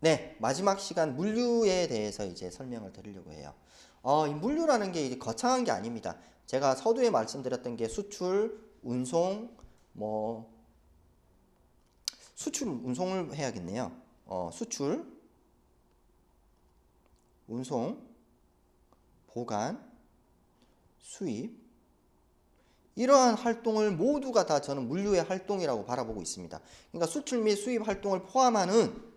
네, 마지막 시간 물류에 대해서 이제 설명을 드리려고 해요. 이 물류라는 게 이제 거창한 게 아닙니다. 제가 서두에 말씀드렸던 게 수출, 운송, 뭐 수출, 운송을 해야겠네요. 수출, 운송, 보관, 수입, 이러한 활동을 모두가 다 저는 물류의 활동이라고 바라보고 있습니다. 그러니까 수출 및 수입 활동을 포함하는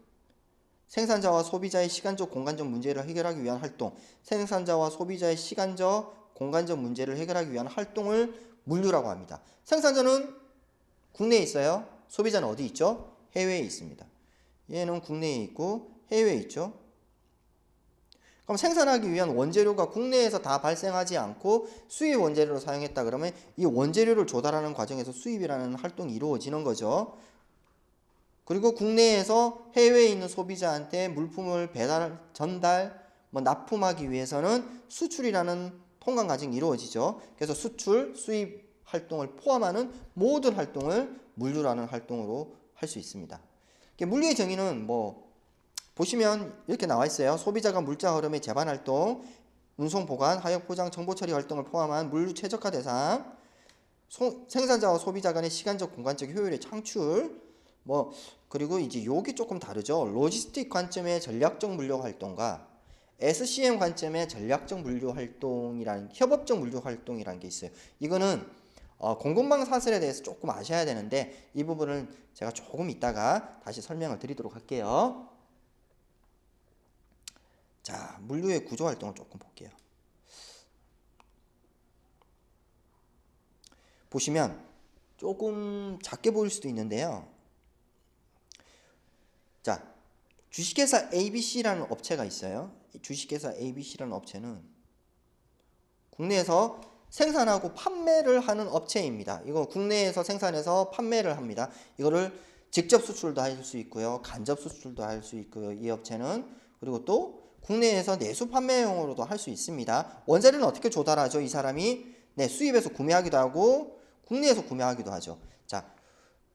생산자와 소비자의 시간적, 공간적 문제를 해결하기 위한 활동, 생산자와 소비자의 시간적, 공간적 문제를 해결하기 위한 활동을 물류라고 합니다. 생산자는 국내에 있어요. 소비자는 어디 있죠? 해외에 있습니다. 얘는 국내에 있고 해외에 있죠. 그럼 생산하기 위한 원재료가 국내에서 다 발생하지 않고 수입 원재료로 사용했다 그러면 이 원재료를 조달하는 과정에서 수입이라는 활동이 이루어지는 거죠. 그리고 국내에서 해외에 있는 소비자한테 물품을 배달, 전달, 납품하기 위해서는 수출이라는 통관 과정이 이루어지죠. 그래서 수출, 수입 활동을 포함하는 모든 활동을 물류라는 활동으로 할 수 있습니다. 물류의 정의는 보시면 이렇게 나와 있어요. 소비자가 물자 흐름의 재반 활동, 운송 보관, 하역 포장, 정보 처리 활동을 포함한 물류 최적화 대상, 생산자와 소비자 간의 시간적 공간적 효율의 창출, 그리고 이제 요게 조금 다르죠. 로지스틱 관점의 전략적 물류 활동과 SCM 관점의 전략적 물류 활동이라는, 협업적 물류 활동이라는 게 있어요. 이거는 공급망 사슬에 대해서 조금 아셔야 되는데 이 부분은 제가 조금 이따가 다시 설명을 드리도록 할게요. 자, 물류의 구조 활동을 조금 볼게요. 보시면 조금 작게 보일 수도 있는데요. 자, 주식회사 ABC라는 업체가 있어요. 주식회사 ABC라는 업체는 국내에서 생산하고 판매를 하는 업체입니다. 이거 국내에서 생산해서 판매를 합니다. 이거를 직접 수출도 할 수 있고요. 간접 수출도 할 수 있고요. 이 업체는. 그리고 또 국내에서 내수 판매용으로도 할 수 있습니다. 원자료는 어떻게 조달하죠? 이 사람이 수입해서 구매하기도 하고 국내에서 구매하기도 하죠. 자,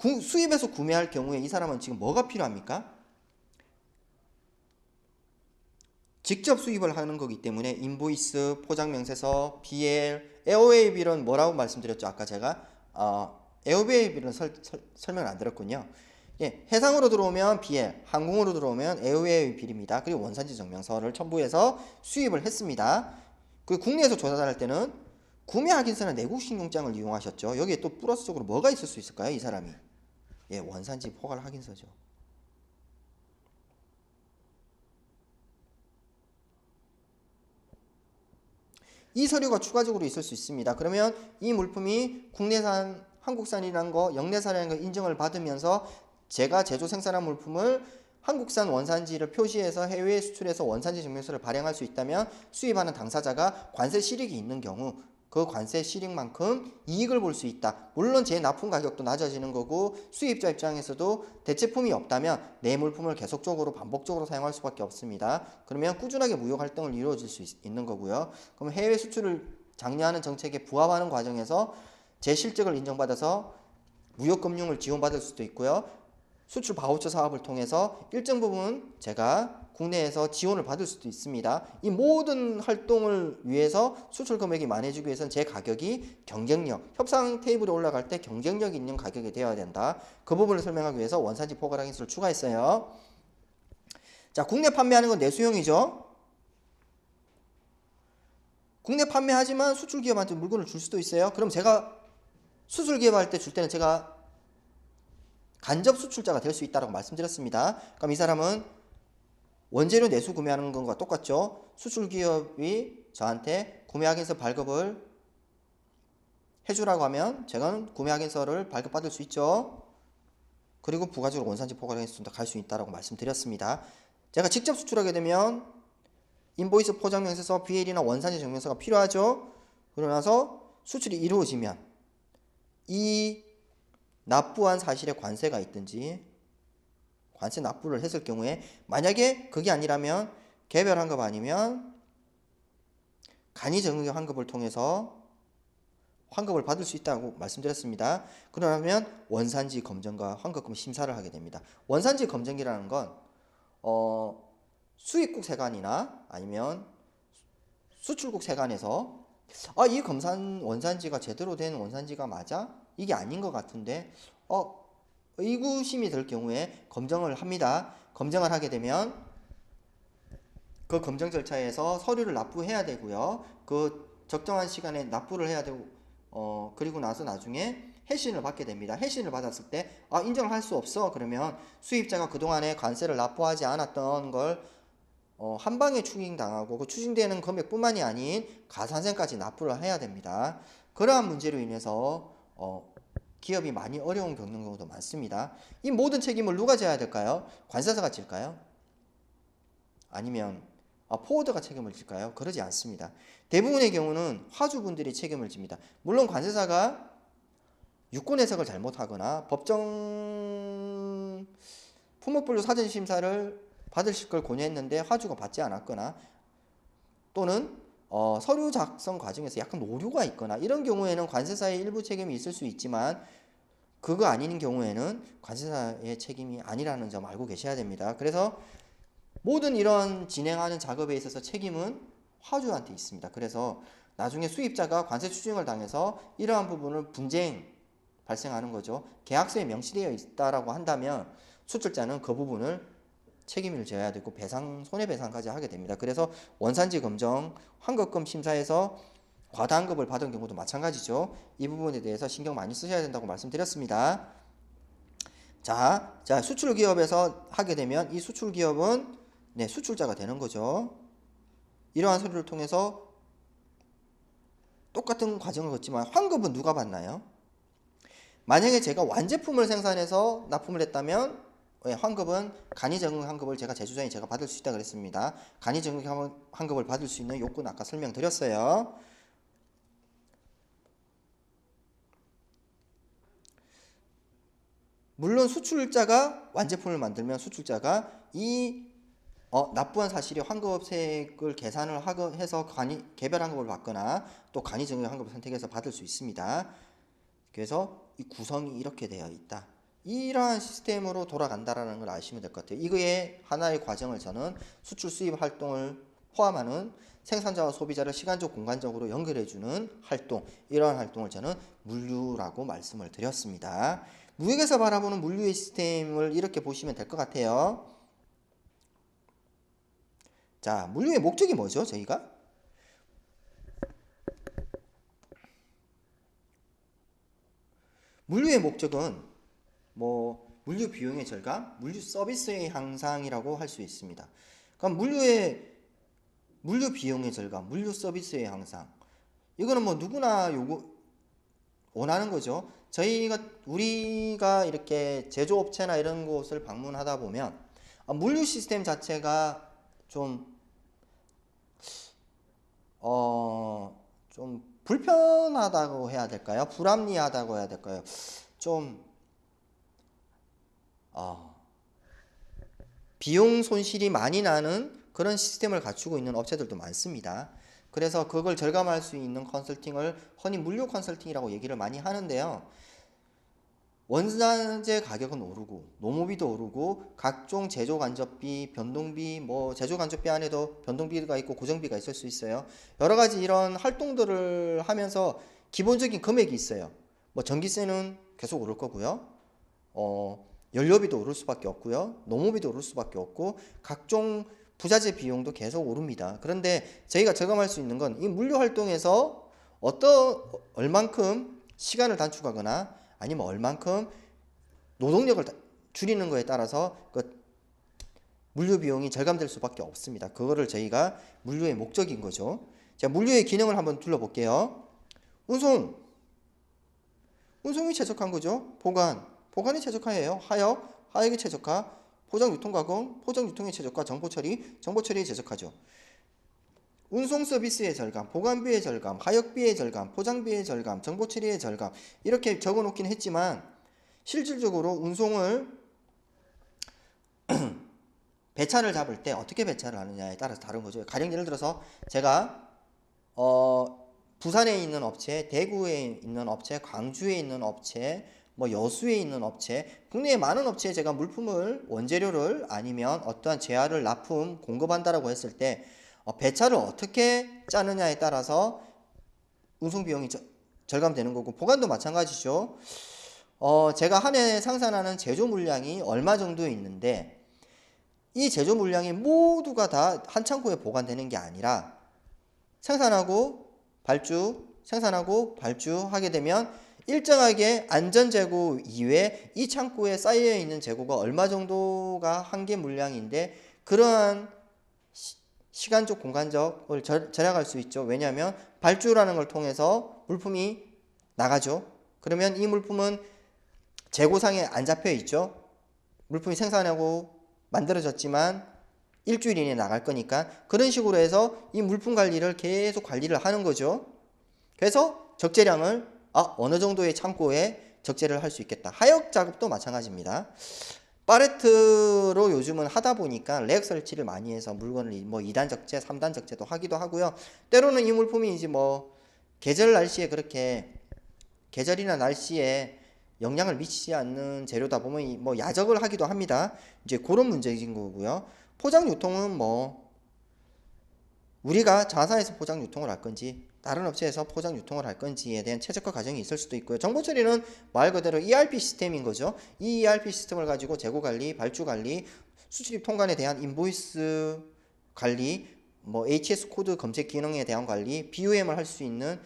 수입해서 구매할 경우에 이 사람은 지금 뭐가 필요합니까? 직접 수입을 하는 거기 때문에 인보이스, 포장명세서, BL, 에어웨이 빌은 뭐라고 말씀드렸죠? 아까 제가 에어웨이 빌은 설명을 안 드렸군요. 예, 해상으로 들어오면 BL, 항공으로 들어오면 에어웨이 빌입니다. 그리고 원산지 증명서를 첨부해서 수입을 했습니다. 그리고 국내에서 조달할 때는 구매 확인서는 내국 신용장을 이용하셨죠. 여기에 또 플러스적으로 뭐가 있을 수 있을까요? 이 사람이 원산지 포괄 확인서죠. 이 서류가 추가적으로 있을 수 있습니다. 그러면 이 물품이 국내산, 한국산이라는 거, 영내산이라는 거 인증을 받으면서 제가 제조 생산한 물품을 한국산 원산지를 표시해서 해외에 수출해서 원산지 증명서를 발행할 수 있다면 수입하는 당사자가 관세 실익이 있는 경우 그 관세 실익만큼 이익을 볼 수 있다. 물론 재납품 가격도 낮아지는 거고 수입자 입장에서도 대체품이 없다면 내 물품을 계속적으로 반복적으로 사용할 수밖에 없습니다. 그러면 꾸준하게 무역 활동을 이루어질 수 있는 거고요. 그럼 해외 수출을 장려하는 정책에 부합하는 과정에서 제 실적을 인정받아서 무역 금융을 지원받을 수도 있고요. 수출 바우처 사업을 통해서 일정 부분 제가 국내에서 지원을 받을 수도 있습니다. 이 모든 활동을 위해서 수출 금액이 많아지기 위해서는 제 가격이 경쟁력, 협상 테이블에 올라갈 때 경쟁력 있는 가격이 되어야 된다. 그 부분을 설명하기 위해서 원산지 포괄 확인서를 추가했어요. 자, 국내 판매하는 건 내수용이죠. 국내 판매하지만 수출 기업한테 물건을 줄 수도 있어요. 그럼 제가 수출 기업할 때 줄 때는 제가 간접 수출자가 될 수 있다고 말씀드렸습니다. 그럼 이 사람은 원재료 내수 구매하는 것과 똑같죠. 수출 기업이 저한테 구매 확인서 발급을 해주라고 하면 제가 구매 확인서를 발급받을 수 있죠. 그리고 부가적으로 원산지 포괄 확인서도 갈 수 있다고 말씀드렸습니다. 제가 직접 수출하게 되면 인보이스, 포장명세서, BL이나 원산지 증명서가 필요하죠. 그러고 나서 수출이 이루어지면 이 납부한 사실에 관세가 있든지 관세 납부를 했을 경우에 만약에 그게 아니라면 개별 환급 아니면 간이 정액 환급을 통해서 환급을 받을 수 있다고 말씀드렸습니다. 그러면 원산지 검증과 환급금 심사를 하게 됩니다. 원산지 검증이라는 건 수입국 세관이나 아니면 수출국 세관에서 이 원산지가 제대로 된 원산지가 맞아? 이게 아닌 것 같은데 의구심이 들 경우에 검정을 합니다. 검정을 하게 되면 그 검정 절차에서 서류를 납부해야 되고요. 그 적정한 시간에 납부를 해야 되고 그리고 나서 나중에 해신을 받게 됩니다. 해신을 받았을 때 인정을 할 수 없어. 그러면 수입자가 그동안에 관세를 납부하지 않았던 걸 한 방에 추징당하고 그 추징되는 금액뿐만이 아닌 가산세까지 납부를 해야 됩니다. 그러한 문제로 인해서 기업이 많이 어려움 겪는 경우도 많습니다. 이 모든 책임을 누가 져야 될까요? 관세사가 질까요? 아니면 포워드가 책임을 질까요? 그러지 않습니다. 대부분의 경우는 화주분들이 책임을 집니다. 물론 관세사가 유권 해석을 잘못하거나 법정 품목분류 사전심사를 받으실 걸 권유했는데 화주가 받지 않았거나 또는 서류 작성 과정에서 약간 오류가 있거나 이런 경우에는 관세사의 일부 책임이 있을 수 있지만 그거 아닌 경우에는 관세사의 책임이 아니라는 점 알고 계셔야 됩니다. 그래서 모든 이런 진행하는 작업에 있어서 책임은 화주한테 있습니다. 그래서 나중에 수입자가 관세 추징을 당해서 이러한 부분을 분쟁 발생하는 거죠. 계약서에 명시되어 있다라고 한다면 수출자는 그 부분을 책임을 져야 되고 손해배상까지 하게 됩니다. 그래서 원산지 검정, 환급금 심사에서 과다환급을 받은 경우도 마찬가지죠. 이 부분에 대해서 신경 많이 쓰셔야 된다고 말씀드렸습니다. 자, 수출기업에서 하게 되면 이 수출기업은 수출자가 되는 거죠. 이러한 서류를 통해서 똑같은 과정을 거치지만 환급은 누가 받나요? 만약에 제가 완제품을 생산해서 납품을 했다면 환급은 간이적응 환급을 제주장이 받을 수 있다 그랬습니다. 간이적응 환급을 받을 수 있는 요건 아까 설명드렸어요. 물론 수출자가 완제품을 만들면 수출자가 이 납부한 사실이 환급세액을 계산을 해서 개별 환급을 받거나 또 간이적응 환급을 선택해서 받을 수 있습니다. 그래서 이 구성이 이렇게 되어 있다. 이러한 시스템으로 돌아간다라는 걸 아시면 될 것 같아요. 이거의 하나의 과정을 저는 수출 수입 활동을 포함하는 생산자와 소비자를 시간적 공간적으로 연결해주는 활동, 이러한 활동을 저는 물류라고 말씀을 드렸습니다. 무역에서 바라보는 물류의 시스템을 이렇게 보시면 될 것 같아요. 자, 물류의 목적이 뭐죠? 저희가 물류의 목적은 물류 비용의 절감, 물류 서비스의 향상이라고 할 수 있습니다. 그럼 물류 비용의 절감, 물류 서비스의 향상. 이거는 누구나 원하는 거죠. 우리가 이렇게 제조업체나 이런 곳을 방문하다 보면 물류 시스템 자체가 좀 불편하다고 해야 될까요? 불합리하다고 해야 될까요? 비용 손실이 많이 나는 그런 시스템을 갖추고 있는 업체들도 많습니다. 그래서 그걸 절감할 수 있는 컨설팅을 흔히 물류 컨설팅이라고 얘기를 많이 하는데요. 원산재 가격은 오르고 노무비도 오르고 각종 제조 간접비, 변동비, 제조 간접비 안에도 변동비가 있고 고정비가 있을 수 있어요. 여러 가지 이런 활동들을 하면서 기본적인 금액이 있어요. 전기세는 계속 오를 거고요. 연료비도 오를 수밖에 없고요. 노무비도 오를 수밖에 없고 각종 부자재 비용도 계속 오릅니다. 그런데 저희가 절감할 수 있는 건 이 물류 활동에서 얼만큼 시간을 단축하거나 아니면 얼만큼 노동력을 줄이는 거에 따라서 그 물류 비용이 절감될 수밖에 없습니다. 그거를 저희가 물류의 목적인 거죠. 자, 물류의 기능을 한번 둘러볼게요. 운송이 최적화한 거죠. 보관이 최적화예요. 하역이 최적화, 포장 유통가공, 포장 유통의 최적화, 정보 처리의 최적화죠. 운송 서비스의 절감, 보관비의 절감, 하역비의 절감, 포장비의 절감, 정보 처리의 절감 이렇게 적어 놓긴 했지만 실질적으로 운송을 배차를 잡을 때 어떻게 배차를 하느냐에 따라서 다른 거죠. 가령 예를 들어서 제가 부산에 있는 업체, 대구에 있는 업체, 광주에 있는 업체, 뭐 여수에 있는 업체, 국내에 많은 업체에 제가 물품을 원재료를 아니면 어떠한 재화를 납품 공급한다라고 했을 때 배차를 어떻게 짜느냐에 따라서 운송 비용이 절감되는 거고, 보관도 마찬가지죠. 제가 한 해 생산하는 제조 물량이 얼마 정도 있는데 이 제조 물량이 모두가 다 한 창고에 보관되는 게 아니라 생산하고 발주하게 되면 일정하게 안전재고 이외에 이 창고에 쌓여 있는 재고가 얼마 정도가 한계 물량인데, 그러한 시간적 공간적을 절약할 수 있죠. 왜냐하면 발주라는 걸 통해서 물품이 나가죠. 그러면 이 물품은 재고상에 안 잡혀 있죠. 물품이 생산하고 만들어졌지만 일주일 이내에 나갈 거니까, 그런 식으로 해서 이 물품 관리를 계속 관리를 하는 거죠. 그래서 적재량을 어느 정도의 창고에 적재를 할 수 있겠다. 하역 작업도 마찬가지입니다. 팔레트로 요즘은 하다 보니까 렉 설치를 많이 해서 물건을 뭐 2단 적재, 3단 적재도 하기도 하고요. 때로는 이 물품이 이제 뭐 계절이나 날씨에 영향을 미치지 않는 재료다 보면 뭐 야적을 하기도 합니다. 이제 그런 문제인 거고요. 포장 유통은 뭐 우리가 자사에서 포장 유통을 할 건지 다른 업체에서 포장 유통을 할 건지에 대한 최적화 과정이 있을 수도 있고요. 정보 처리는 말 그대로 ERP 시스템인 거죠. 이 ERP 시스템을 가지고 재고 관리, 발주 관리, 수출입 통관에 대한 인보이스 관리, 뭐 HS 코드 검색 기능에 대한 관리, BOM을 할 수 있는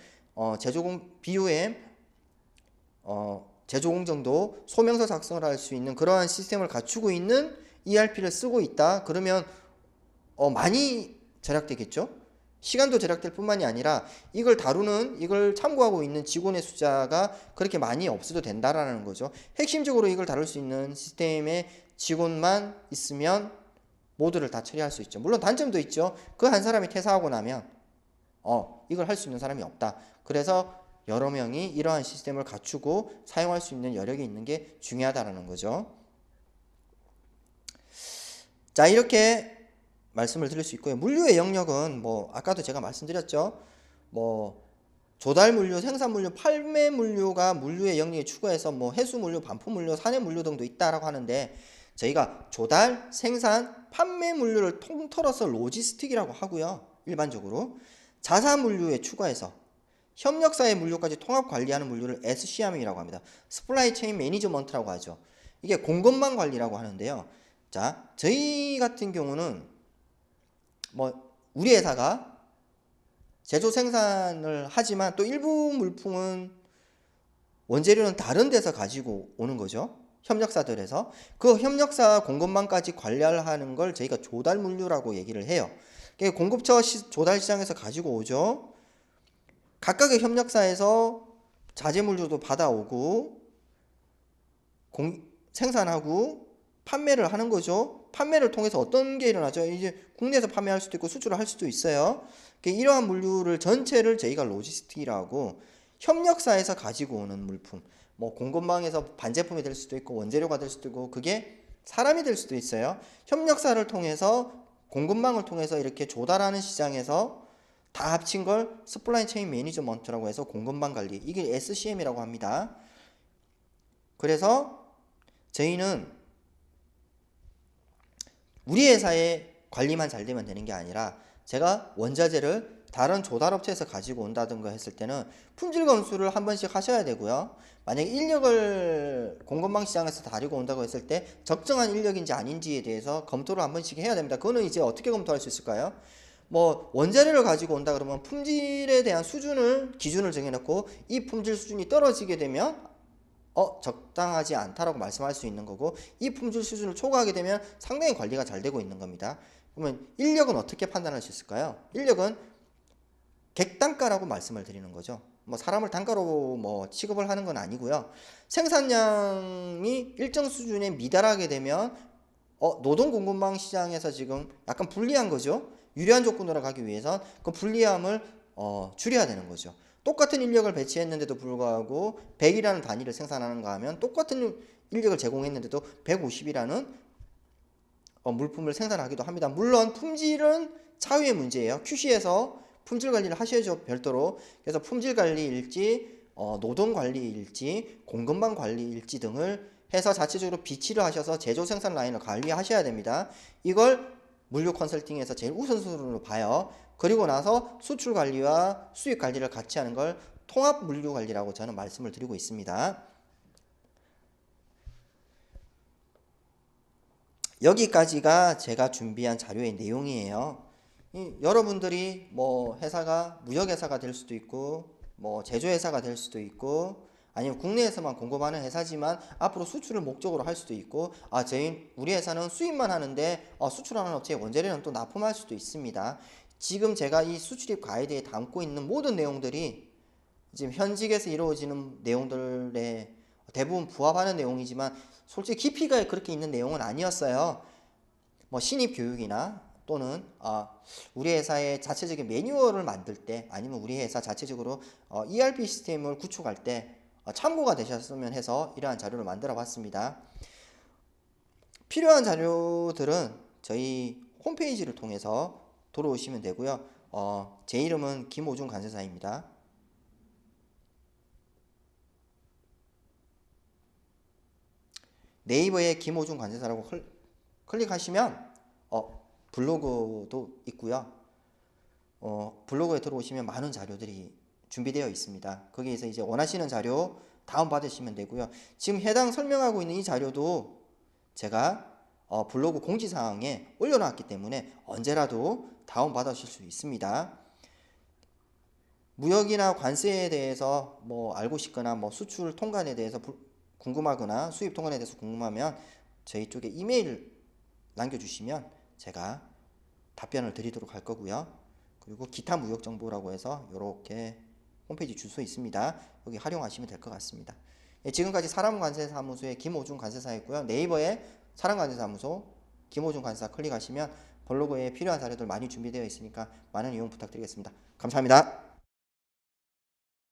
제조 공정도 소명서 작성을 할 수 있는 그러한 시스템을 갖추고 있는 ERP를 쓰고 있다. 그러면 많이 절약되겠죠. 시간도 절약될 뿐만이 아니라 이걸 참고하고 있는 직원의 숫자가 그렇게 많이 없어도 된다라는 거죠. 핵심적으로 이걸 다룰 수 있는 시스템의 직원만 있으면 모두를 다 처리할 수 있죠. 물론 단점도 있죠. 그 한 사람이 퇴사하고 나면 이걸 할 수 있는 사람이 없다. 그래서 여러 명이 이러한 시스템을 갖추고 사용할 수 있는 여력이 있는 게 중요하다라는 거죠. 자, 이렇게 말씀을 드릴 수 있고요. 물류의 영역은 뭐 아까도 제가 말씀드렸죠. 뭐 조달 물류, 생산 물류, 판매 물류가 물류의 영역에 추가해서 뭐 해수 물류, 반품 물류, 산해 물류 등도 있다라고 하는데, 저희가 조달, 생산, 판매 물류를 통틀어서 로지스틱이라고 하고요. 일반적으로 자사 물류에 추가해서 협력사의 물류까지 통합 관리하는 물류를 SCM이라고 합니다. 스플라이 체인 매니지먼트라고 하죠. 이게 공급망 관리라고 하는데요. 자, 저희 같은 경우는 뭐 우리 회사가 제조 생산을 하지만 또 일부 물품은 원재료는 다른 데서 가지고 오는 거죠. 협력사들에서 그 협력사 공급망까지 관리하는 걸 저희가 조달 물류라고 얘기를 해요. 공급처 조달 시장에서 가지고 오죠. 각각의 협력사에서 자재 물류도 받아오고 생산하고 판매를 하는 거죠. 판매를 통해서 어떤 게 일어나죠? 이제 국내에서 판매할 수도 있고 수출을 할 수도 있어요. 이러한 물류를 전체를 저희가 로지스틱이라고, 협력사에서 가지고 오는 물품, 뭐 공급망에서 반제품이 될 수도 있고 원재료가 될 수도 있고 그게 사람이 될 수도 있어요. 협력사를 통해서 공급망을 통해서 이렇게 조달하는 시장에서 다 합친 걸 서플라이 체인 매니지먼트라고 해서 공급망 관리, 이게 SCM이라고 합니다. 그래서 저희는 우리 회사의 관리만 잘 되면 되는 게 아니라, 제가 원자재를 다른 조달업체에서 가지고 온다든가 했을 때는 품질 검수를 한 번씩 하셔야 되고요. 만약에 인력을 공급망 시장에서 다리고 온다고 했을 때 적정한 인력인지 아닌지에 대해서 검토를 한 번씩 해야 됩니다. 그거는 이제 어떻게 검토할 수 있을까요? 뭐 원자재를 가지고 온다 그러면 품질에 대한 기준을 정해놓고 이 품질 수준이 떨어지게 되면 적당하지 않다라고 말씀할 수 있는 거고, 이 품질 수준을 초과하게 되면 상당히 관리가 잘 되고 있는 겁니다. 그러면 인력은 어떻게 판단할 수 있을까요? 인력은 객단가라고 말씀을 드리는 거죠. 뭐 사람을 단가로 뭐 취급을 하는 건 아니고요. 생산량이 일정 수준에 미달하게 되면 노동 공급망 시장에서 지금 약간 불리한 거죠. 유리한 조건으로 가기 위해서 그 불리함을 줄여야 되는 거죠. 똑같은 인력을 배치했는데도 불구하고 100이라는 단위를 생산하는가 하면, 똑같은 인력을 제공했는데도 150이라는 물품을 생산하기도 합니다. 물론 품질은 차후의 문제예요. QC에서 품질 관리를 하셔야죠, 별도로. 그래서 품질 관리일지 노동관리일지, 공급망 관리일지 등을 해서 자체적으로 비치를 하셔서 제조 생산 라인을 관리하셔야 됩니다. 이걸 물류 컨설팅에서 제일 우선순위로 봐요. 그리고 나서 수출 관리와 수입 관리를 같이 하는 걸 통합 물류 관리라고 저는 말씀을 드리고 있습니다. 여기까지가 제가 준비한 자료의 내용이에요. 여러분들이 뭐 회사가 무역회사가 될 수도 있고 뭐 제조회사가 될 수도 있고 아니면 국내에서만 공급하는 회사지만 앞으로 수출을 목적으로 할 수도 있고 우리 회사는 수입만 하는데 수출하는 업체에 원재료는 또 납품할 수도 있습니다. 지금 제가 이 수출입 가이드에 담고 있는 모든 내용들이 지금 현직에서 이루어지는 내용들에 대부분 부합하는 내용이지만 솔직히 깊이가 그렇게 있는 내용은 아니었어요. 뭐 신입 교육이나 또는 우리 회사의 자체적인 매뉴얼을 만들 때 아니면 우리 회사 자체적으로 ERP 시스템을 구축할 때 참고가 되셨으면 해서 이러한 자료를 만들어 봤습니다. 필요한 자료들은 저희 홈페이지를 통해서 들어오시면 되고요. 제 이름은 김호중 관세사입니다. 네이버에 김호중 관세사라고 클릭하시면 블로그도 있고요. 블로그에 들어오시면 많은 자료들이 준비되어 있습니다. 거기에서 이제 원하시는 자료 다운받으시면 되고요. 지금 해당 설명하고 있는 이 자료도 제가 블로그 공지사항에 올려놨기 때문에 언제라도 다운받으실 수 있습니다. 무역이나 관세에 대해서 뭐 알고 싶거나 뭐 수출 통관에 대해서 궁금하거나 수입 통관에 대해서 궁금하면 저희 쪽에 이메일 남겨주시면 제가 답변을 드리도록 할 거고요. 그리고 기타 무역 정보라고 해서 이렇게 홈페이지 주소 있습니다. 여기 활용하시면 될 것 같습니다. 지금까지 사람관세사무소의 김호중 관세사였고요. 네이버에 사람관세사무소 김호중 관세사 클릭하시면 블로그에 필요한 자료들 많이 준비되어 있으니까 많은 이용 부탁드리겠습니다. 감사합니다.